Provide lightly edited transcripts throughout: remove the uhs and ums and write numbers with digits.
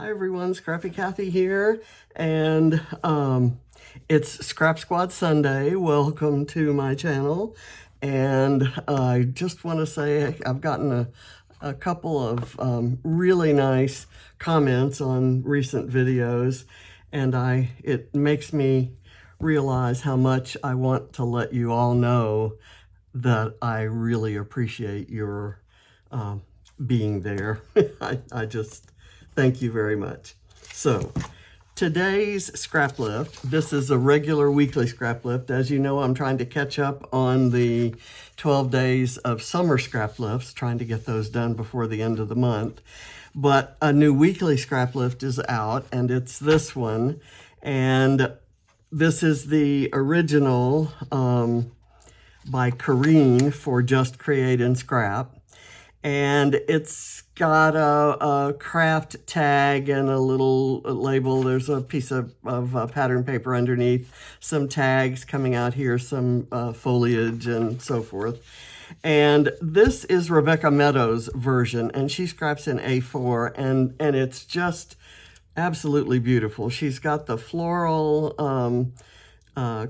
Hi everyone, Scrappy Kathy here, and it's Scrap Squad Sunday. Welcome to my channel, and I just want to say I've gotten a couple of really nice comments on recent videos, and it makes me realize how much I want to let you all know that I really appreciate your being there. I just thank you very much. So today's Scraplift, this is a regular weekly Scraplift. As you know, I'm trying to catch up on the 12 days of summer Scraplifts, trying to get those done before the end of the month. But a new weekly Scraplift is out, and it's this one. And this is the original by Corrine for Just Create and Scrap. And it's got a craft tag and a little label. There's a piece of pattern paper underneath, some tags coming out here, some foliage and so forth. And this is Rebecca Meadows' version, and she scraps in A4, and it's just absolutely beautiful. She's got the floral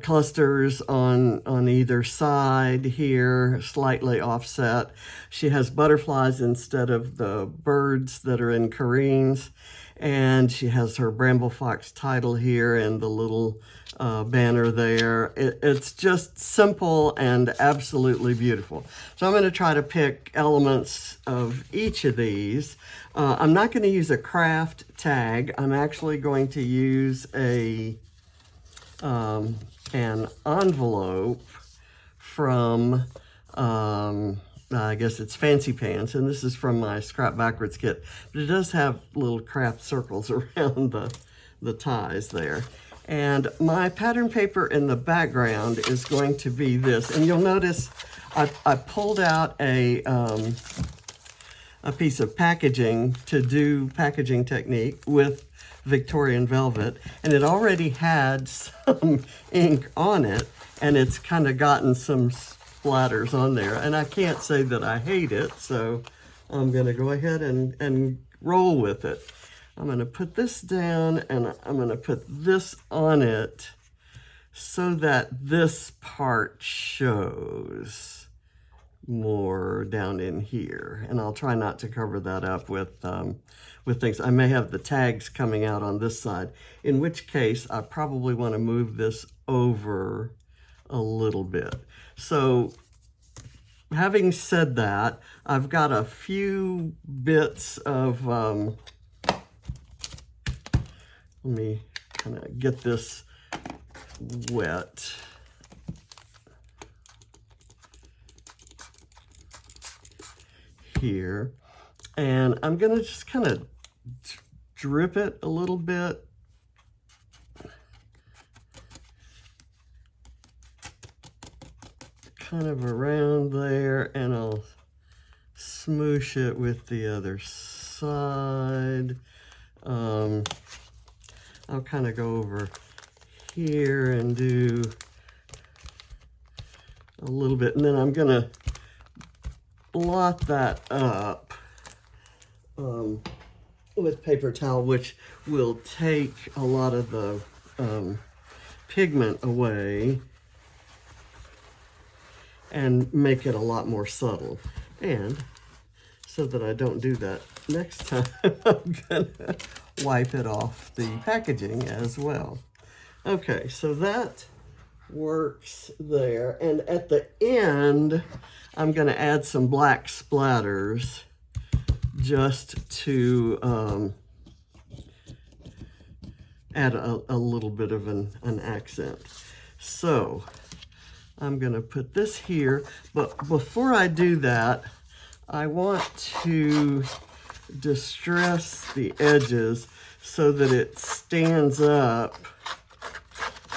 clusters on either side here, slightly offset. She has butterflies instead of the birds that are in Corine's, and she has her Bramble Fox title here and the little banner there. It's just simple and absolutely beautiful. So I'm going to try to pick elements of each of these. I'm not going to use a craft tag. I'm actually going to use an envelope from, I guess it's Fancy Pants, and this is from my Scrap Backwards kit, but it does have little craft circles around the ties there. And my pattern paper in the background is going to be this, and you'll notice I pulled out a piece of packaging to do packaging technique with Victorian velvet, and it already had some ink on it, and it's kind of gotten some splatters on there, and I can't say that I hate it, so I'm going to go ahead and roll with it. I'm going to put this down, and I'm going to put this on it so that this part shows more down in here, and I'll try not to cover that up with things. I may have the tags coming out on this side, in which case I probably want to move this over a little bit. So having said that, I've got a few bits of, let me kind of get this wet. Here, and I'm going to just kind of drip it a little bit. Kind of around there, and I'll smoosh it with the other side. I'll kind of go over here and do a little bit, and then I'm going to blot that up with paper towel, which will take a lot of the pigment away and make it a lot more subtle. And so that I don't do that next time, I'm gonna wipe it off the packaging as well. Okay, so that works there, and at the end I'm going to add some black splatters just to add a little bit of an accent. So I'm going to put this here, but before I do that, I want to distress the edges so that it stands out,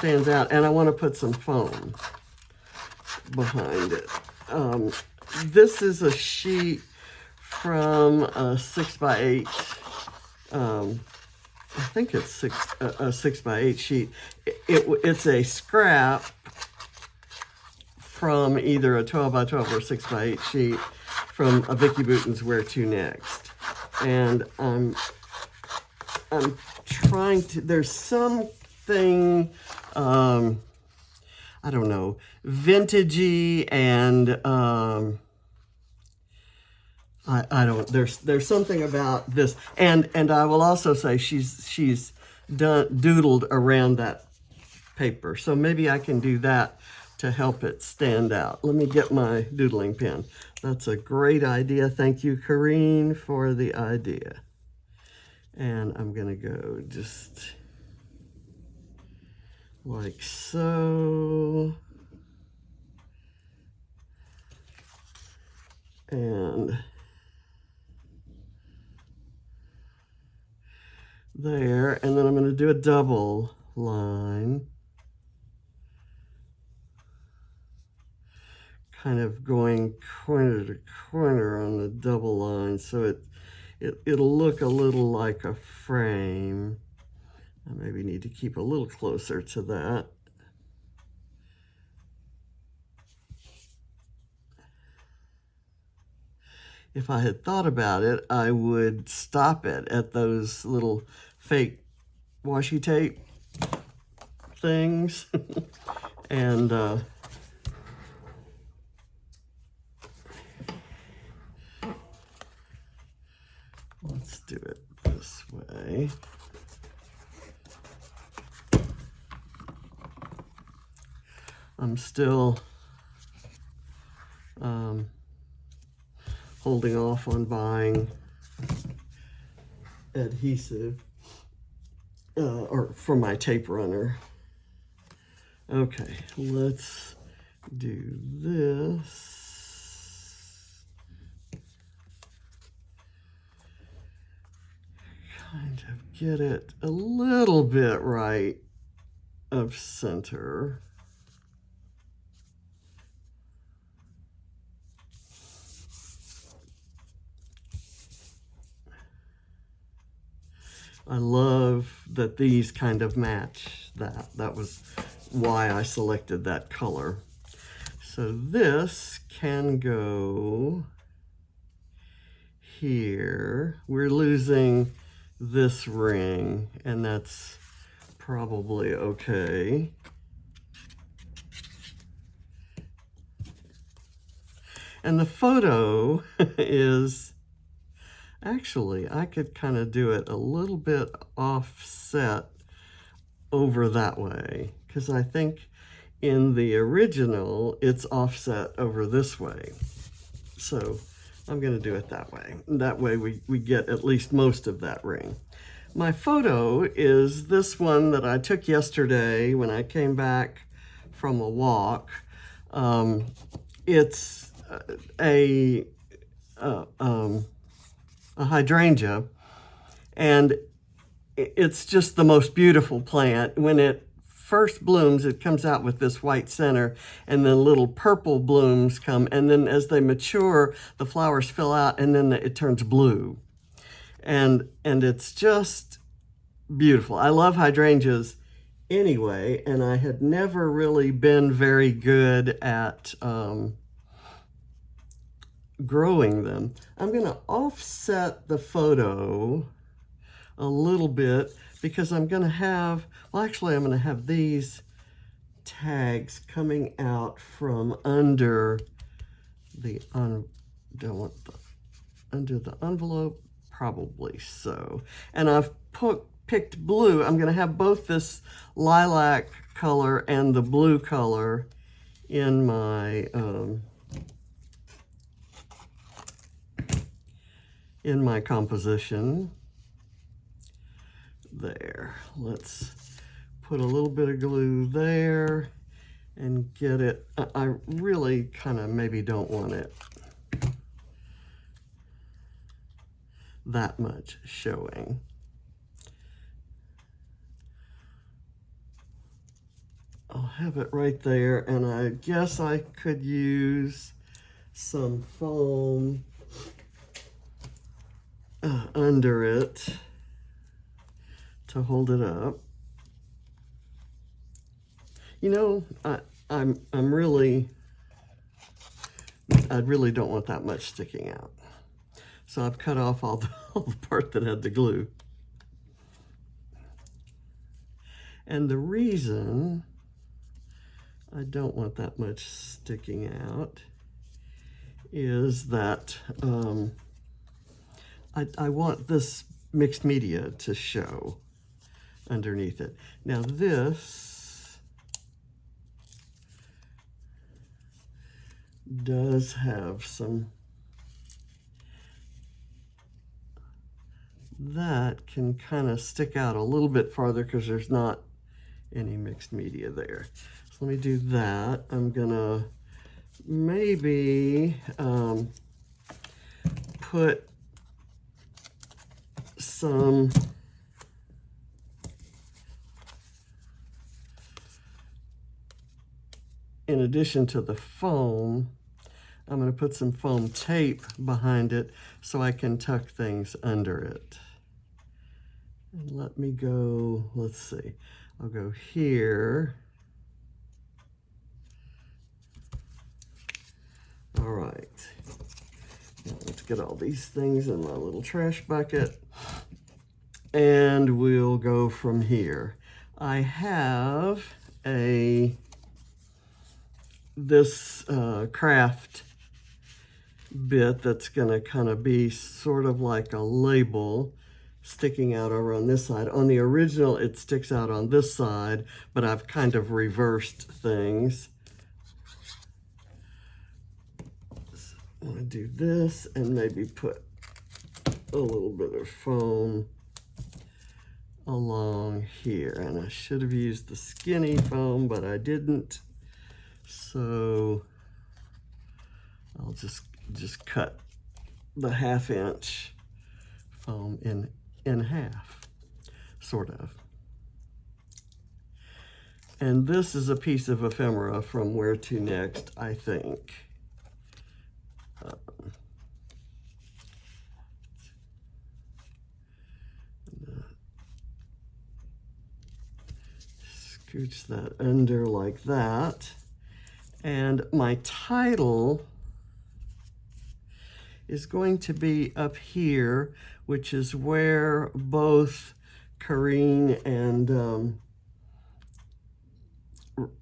and I want to put some foam behind it. This is a sheet from a 6x8. I think it's a 6x8 sheet. It's a scrap from either a 12x12 or 6x8 sheet from a Vicky Bouton's Where To Next. And I'm I'm trying to, there's something, I don't know, vintagey and I don't, there's something about this. And I will also say she's doodled around that paper. So maybe I can do that to help it stand out. Let me get my doodling pen. That's a great idea. Thank you, Corrine, for the idea. And I'm gonna go just like so. And there, and then I'm gonna do a double line. Kind of going corner to corner on the double line, so it'll look a little like a frame. I maybe need to keep a little closer to that. If I had thought about it, I would stop it at those little fake washi tape things. And let's do it this way. I'm still holding off on buying adhesive or for my tape runner. Okay, let's do this. Kind of get it a little bit right of center. I love that these kind of match that. That was why I selected that color. So this can go here. We're losing this ring, and that's probably okay. And the photo is, actually, I could kind of do it a little bit offset over that way, because I think in the original, it's offset over this way. So I'm going to do it that way. That way we get at least most of that ring. My photo is this one that I took yesterday when I came back from a walk. It's a hydrangea, and it's just the most beautiful plant. When it first blooms, it comes out with this white center, and then little purple blooms come, and then as they mature, the flowers fill out, and then it turns blue. And it's just beautiful. I love hydrangeas anyway, and I had never really been very good at growing them. I'm going to offset the photo a little bit because I'm going to have, well, actually I'm going to have these tags coming out from under the, don't want the, under the envelope, probably so. And I've picked blue. I'm going to have both this lilac color and the blue color in my composition. There, let's put a little bit of glue there and get it. I really kind of maybe don't want it that much showing. I'll have it right there, and I guess I could use some foam under it to hold it up. You know, I really don't want that much sticking out. So I've cut off all the part that had the glue. And the reason I don't want that much sticking out is that I want this mixed media to show underneath it. Now this does have some, that can kind of stick out a little bit farther because there's not any mixed media there. So let me do that. I'm gonna maybe put some in addition to the foam, I'm going to put some foam tape behind it so I can tuck things under it. And let me go, let's see, I'll go here. All right, now let's get all these things in my little trash bucket and we'll go from here. I have this craft bit that's going to kind of be sort of like a label sticking out over on this side. On the original, it sticks out on this side, but I've kind of reversed things. So I'm going to do this and maybe put a little bit of foam along here. And I should have used the skinny foam, but I didn't. So I'll just cut the 1/2 inch foam in half, sort of. And this is a piece of ephemera from Where to Next, I think. Scooch that under like that. And my title is going to be up here, which is where both Corrine and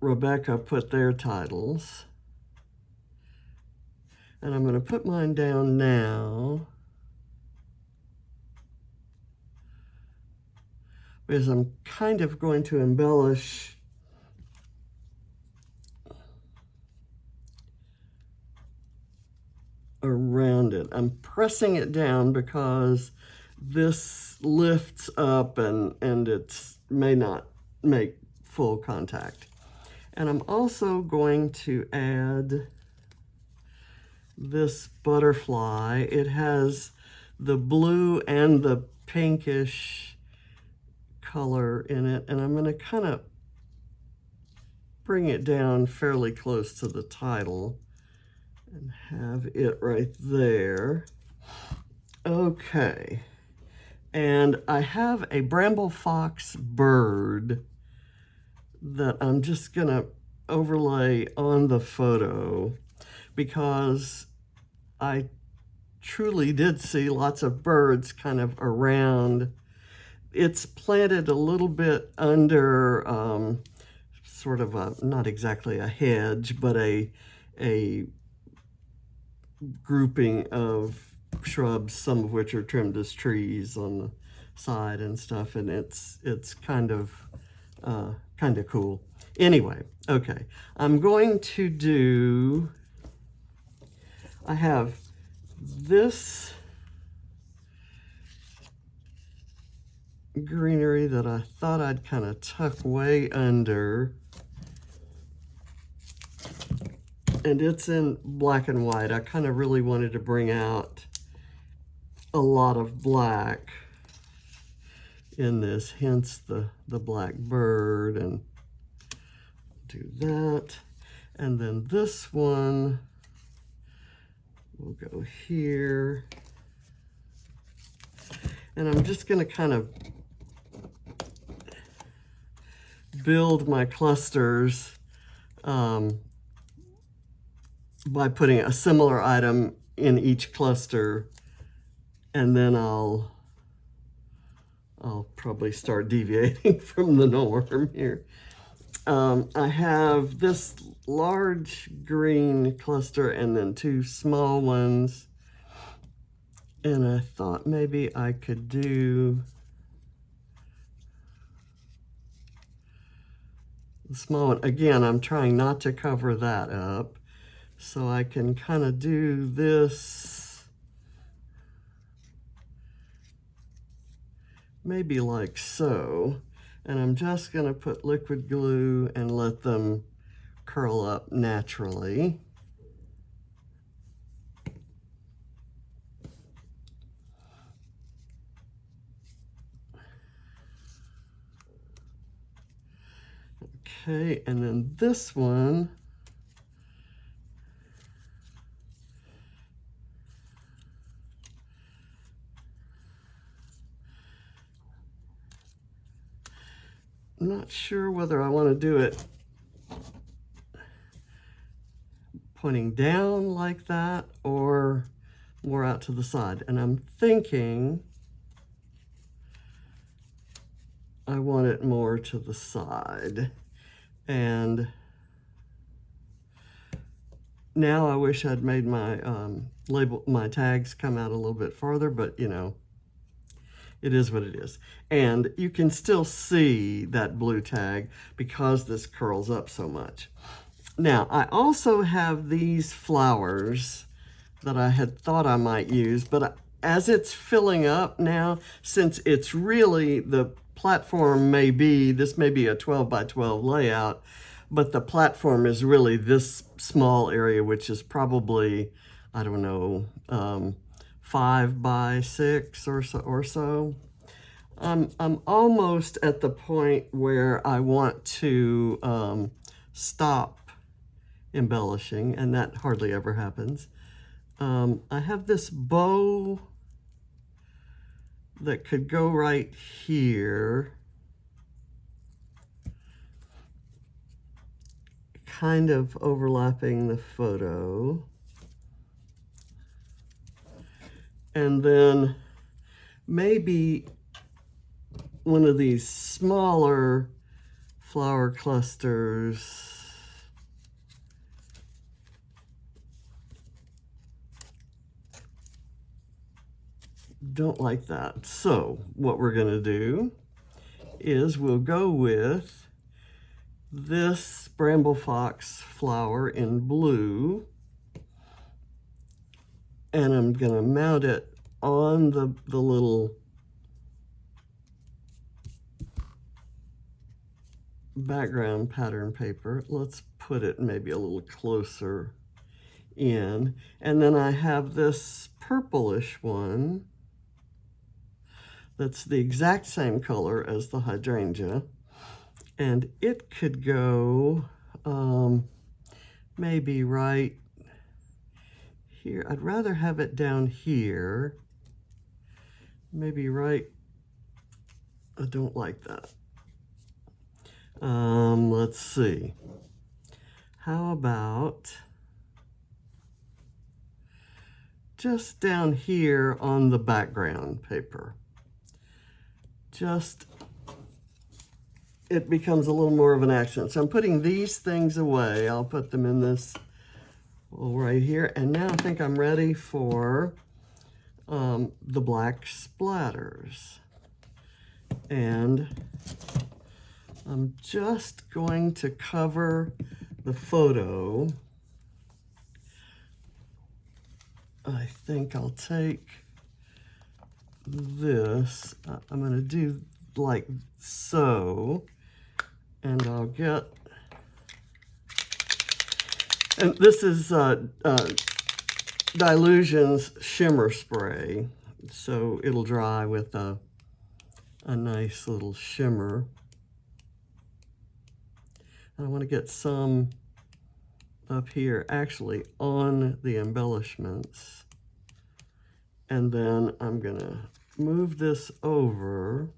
Rebecca put their titles. And I'm going to put mine down now because I'm kind of going to embellish around it. I'm pressing it down because this lifts up and it may not make full contact. And I'm also going to add this butterfly. It has the blue and the pinkish color in it, and I'm going to kind of bring it down fairly close to the title and have it right there. Okay, and I have a bramble fox bird that I'm just gonna overlay on the photo because I truly did see lots of birds kind of around. It's planted a little bit under sort of a, not exactly a hedge, but a grouping of shrubs, some of which are trimmed as trees on the side and stuff, and it's kind of cool. Anyway, okay, I'm going to do, I have this greenery that I thought I'd kind of tuck way under, and it's in black and white. I kind of really wanted to bring out a lot of black in this, hence the black bird, and do that. And then this one will go here. And I'm just going to kind of build my clusters by putting a similar item in each cluster, and then I'll I'll probably start deviating from the norm here. I have this large green cluster and then two small ones. And I thought maybe I could do the small one. Again, I'm trying not to cover that up. So I can kind of do this maybe like so. And I'm just going to put liquid glue and let them curl up naturally. Okay, and then this one, I'm not sure whether I want to do it pointing down like that or more out to the side. And I'm thinking I want it more to the side. And now I wish I'd made my my tags come out a little bit farther, but you know, it is what it is. And you can still see that blue tag because this curls up so much. Now, I also have these flowers that I had thought I might use, but as it's filling up now, since it's really, the platform may be, this may be a 12 by 12 layout, but the platform is really this small area, which is probably, I don't know, 5 by 6 or so. I'm almost at the point where I want to stop embellishing, and that hardly ever happens. I have this bow that could go right here, kind of overlapping the photo. And then maybe one of these smaller flower clusters don't like that. So what we're going to do is we'll go with this bramble fox flower in blue, and I'm going to mount it on the little background pattern paper. Let's put it maybe a little closer in. And then I have this purplish one that's the exact same color as the hydrangea, and it could go maybe right here. I'd rather have it down here, maybe right, I don't like that. Let's see, how about just down here on the background paper? Just, it becomes a little more of an accent. So I'm putting these things away. I'll put them in this hole right here. And now I think I'm ready for the black splatters. And I'm just going to cover the photo. I think I'll take this, I'm going to do like so, and I'll get, and this is Dilution's shimmer spray, so it'll dry with a nice little shimmer. I want to get some up here, actually on the embellishments. And then I'm gonna move this over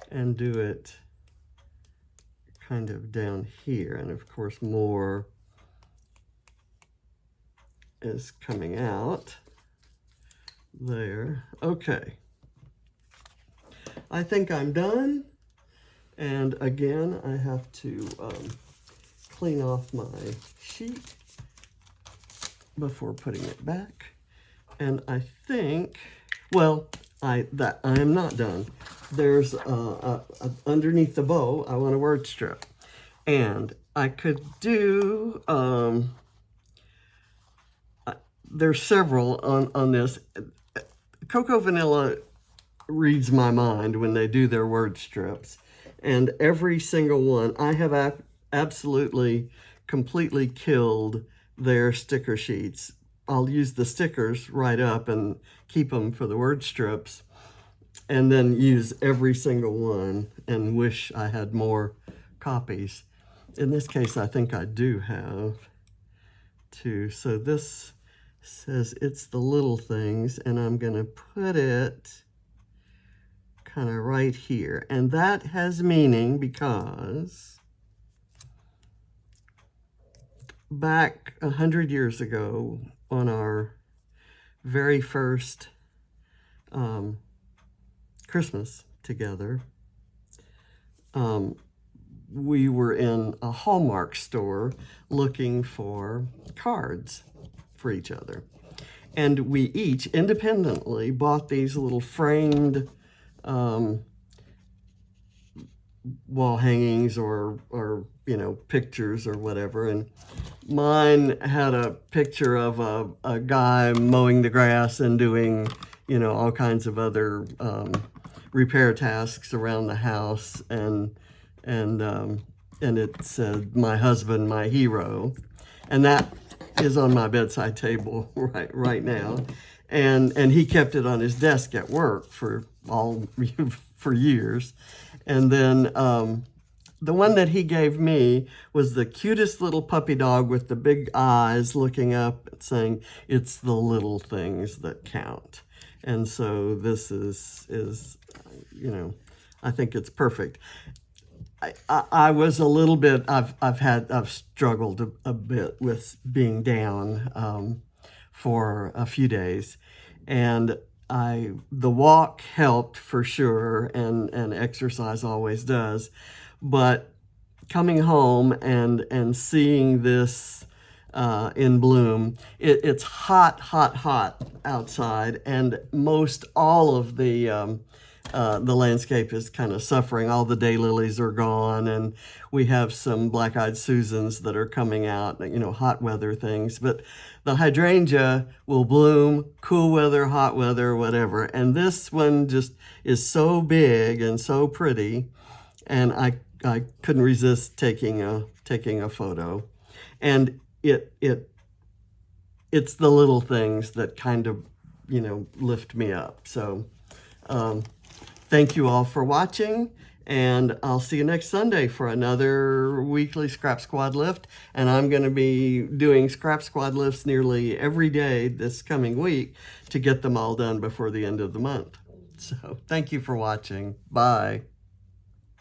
and do it kind of down here. And of course, more is coming out there. Okay. I think I'm done. And again, I have to clean off my sheet before putting it back. And I think, well, I am not done. There's underneath the bow, I want a word strip. And I could do, there's several on this. Cocoa Vanilla reads my mind when they do their word strips. And every single one, I have absolutely, completely killed their sticker sheets. I'll use the stickers right up and keep them for the word strips, and then use every single one and wish I had more copies. In this case, I think I do have two. So this says It's the Little Things, and I'm gonna put it kind of right here. And that has meaning because back 100 years ago, on our very first Christmas together, we were in a Hallmark store looking for cards for each other. And we each independently bought these little framed wall hangings or you know, pictures or whatever. And mine had a picture of a guy mowing the grass and doing, you know, all kinds of other repair tasks around the house. And it said, "My husband, my hero." And that is on my bedside table right now. And he kept it on his desk at work for years. And then the one that he gave me was the cutest little puppy dog with the big eyes looking up and saying, "It's the little things that count." And so this is you know, I think it's perfect. I was a little bit, I've struggled a bit with being down for a few days. And the walk helped for sure, and exercise always does. But coming home and seeing this in bloom, it's hot outside, and most all of the landscape is kind of suffering. All the daylilies are gone, and we have some black-eyed Susans that are coming out, you know, hot weather things. But the hydrangea will bloom, cool weather, hot weather, whatever. And this one just is so big and so pretty, and I couldn't resist taking a photo. And it's the little things that kind of, you know, lift me up. So thank you all for watching, and I'll see you next Sunday for another weekly Scrap Squad lift. And I'm going to be doing Scrap Squad lifts nearly every day this coming week to get them all done before the end of the month. So thank you for watching. Bye.